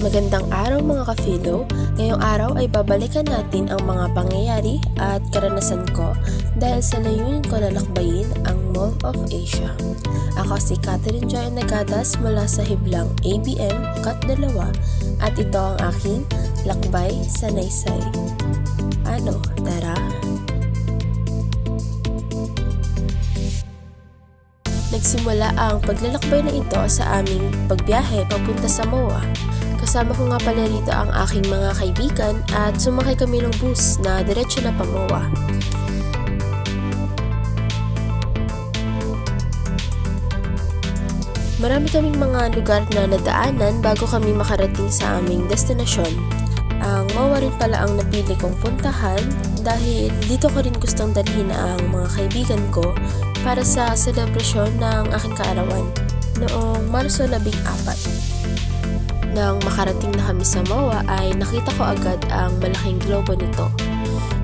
Magandang araw mga ka-philo. Ngayong araw ay babalikan natin ang mga pangyayari at karanasan ko dahil sa layunin ko na lakbayin ang Mall of Asia. Ako si Catherine Joy Nagadas mula sa Hiblang ABM Cut 2 at ito ang aking Lakbay sa Naysay. Ano, tara? Nagsimula ang paglalakbay na ito sa aming pagbiyahe papunta sa MOA. Kasama ko nga pala rito ang aking mga kaibigan at sumakay kami ng bus na diretso na pa MOA. Marami kaming mga lugar na nadaanan bago kami makarating sa aming destinasyon. Ang MOA rin pala ang napili kong puntahan dahil dito ko rin gustong dalhin ang mga kaibigan ko para sa selebrasyon ng aking kaarawan noong Marso 14. Nang makarating na kami sa MOA ay nakita ko agad ang malaking globo nito.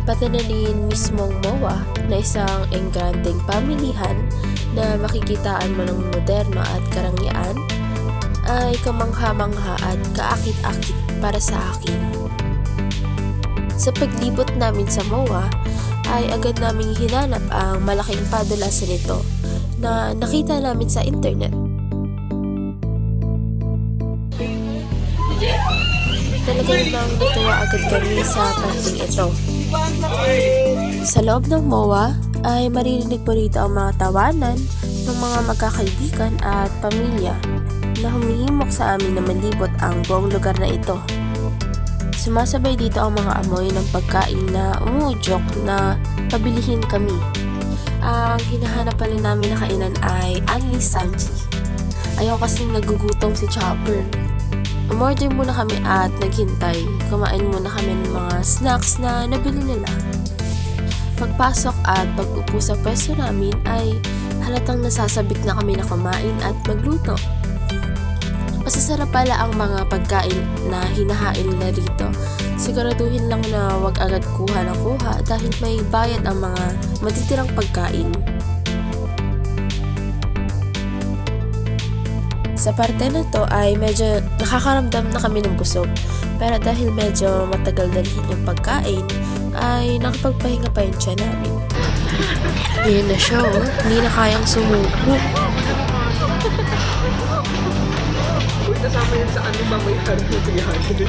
Pati na rin mismong MOA na isang engrandeng pamilihan na makikitaan mo ng moderno at karangyaan ay kamangha-mangha at kaakit-akit para sa akin. Sa paglibot namin sa MOA ay agad naming hinanap ang malaking padulasan nito na nakita namin sa internet. Talagang nang natuwa agad kami sa parting ito. Sa loob ng MOA ay maririnig po rito ang mga tawanan ng mga magkakaibigan at pamilya na humihimok sa amin na malibot ang buong lugar na ito. Sumasabay dito ang mga amoy ng pagkain na umuudyok na pabilihin kami. Ang hinahanap pala namin na kainan ay Anli Sanji. Ayaw kasing nagugutom si Chopper. Umorder muna kami at naghintay. Kumain muna kami ng mga snacks na nabili nila. Pagpasok at pag-upo sa pwesto namin ay halatang nasasabik na kami na kumain at magluto. Masasarap pala ang mga pagkain na hinahain nila rito. Siguraduhin lang na wag agad kuha ng kuha dahil may bayad ang mga matitirang pagkain. Sa parte na to ay medyo nakakaramdam na kami ng busog. Pero dahil medyo matagal dalhin yung pagkain, ay nakapagpahinga pa yung tiyan namin. Ayun na siya oh, hindi na kayang sumuko.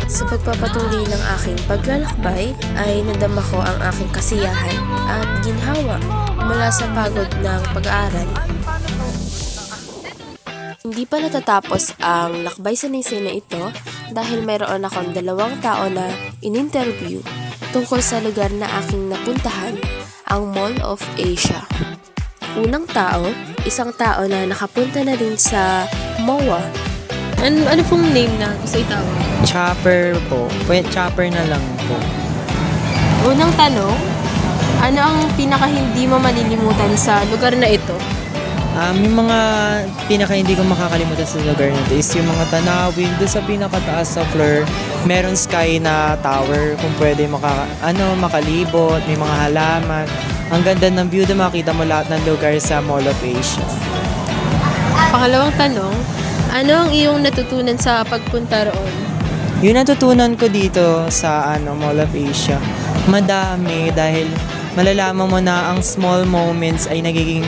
Sa pagpapatuloy ng aking paglalakbay ay nadama ko ang aking kasiyahan at ginhawa mula sa pagod ng pag-aaral. Hindi pa natatapos ang lakbay sa Naysay na ito dahil mayroon akong 2 tao na in-interview tungkol sa lugar na aking napuntahan, ang Mall of Asia. Unang tao, isang tao na nakapunta na rin sa MOA. Ano pong name na gusto itawag? Chopper po. Chopper na lang po. Unang tanong, ano ang pinaka hindi mo malilimutan sa lugar na ito? Yung mga pinaka hindi ko makakalimutan sa lugar na ito is yung mga tanawin doon sa pinakataas sa floor. Meron sky na tower kung pwede makalibot, may mga halaman. Ang ganda ng view na makita mo lahat ng lugar sa Mall of Asia. Pangalawang tanong, ano ang iyong natutunan sa pagpunta roon? Yung natutunan ko dito sa Mall of Asia, madami dahil malalaman mo na ang small moments ay nagiging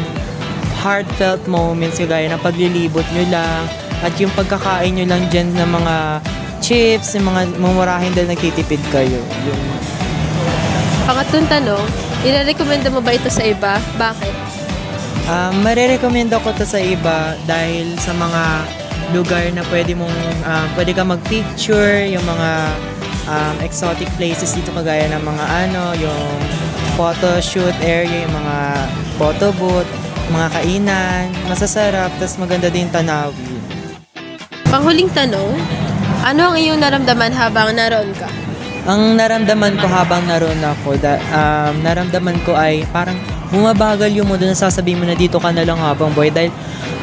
heartfelt moments kagaya ng paglilibot nyo lang at yung pagkakain nyo lang dyan ng mga chips, yung mga mumurahin dahil nagtitipid kayo. Yung... Pangatlong tanong, irerekomenda mo ba ito sa iba? Bakit? Marerekomenda ko to sa iba dahil sa mga lugar na pwede ka mag-picture, yung mga exotic places dito kagaya ng mga yung photo shoot area, yung mga photo booth, mga kainan, masasarap, tas maganda din tanawin. Panghuling tanong, ano ang iyong naramdaman habang naroon ka? Ang naramdaman ko habang naroon ako, naramdaman ko ay parang bumabagal yung mundo na sasabihin mo na dito ka na lang habang buhay dahil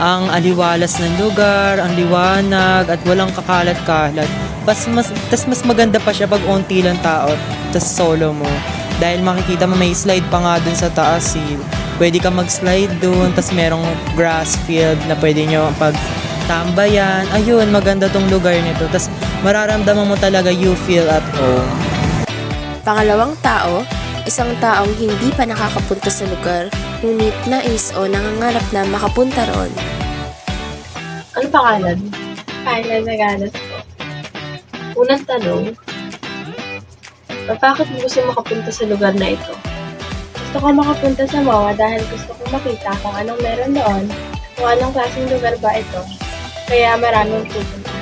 ang aliwalas ng lugar, ang liwanag at walang kakalat-kalat. Tas mas maganda pa siya pag unti lang tao, tas solo mo. Dahil makikita mo may slide pa nga dun sa taas pwede ka mag-slide dun, tas merong grass field na pwede nyo pag tambayan. Ayun, maganda tong lugar nito. Tapos mararamdaman mo talaga you feel at home. Pangalawang tao, isang taong hindi pa nakakapunta sa lugar, ngunit nais o nangangarap na makapunta roon. Ano pangalan? Kailan nagalas ko. Unang tanong, bakit mo gusto makapunta sa lugar na ito? Gusto ko makapunta sa MOA dahil gusto ko makita kung anong meron doon, kung anong klaseng lugar ba ito. Kaya maraming pupunta.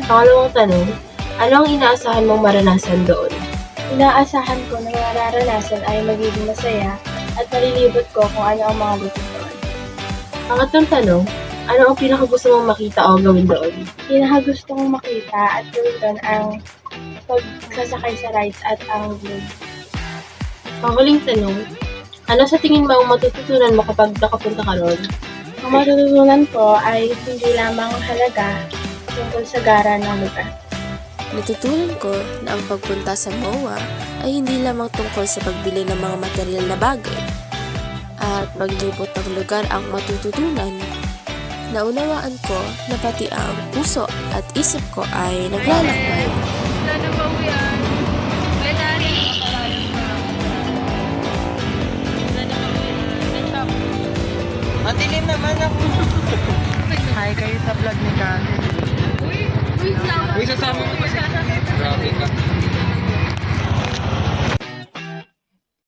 Pangalawang tanong, ano ang inaasahan mong maranasan doon? Inaasahan ko na mararanasan ay magiging masaya at malilibot ko kung ano ang mga lugar doon. Pangatlong tanong, ano ang pinakagusto mong makita o gawin doon? Pinakagusto kong makita at gawin doon ang pagsasakay sa rides at ang vlog. Panghuling tanong, ano sa tingin mo ang matututunan mo kapag nakapunta ka roon? Ang matututunan ko ay hindi lamang halaga tungkol sa gara ng lugar. Natutunan ko na ang pagpunta sa MOA ay hindi lamang tungkol sa pagbili ng mga material na bagay at paglibot ng lugar ang matututunan. Naunawaan ko na pati ang puso at isip ko ay naglalakbay. Madilim naman ako. Hi kayo sa vlog ni Karen. Uy, sasama mo ba siya? Grabe ka.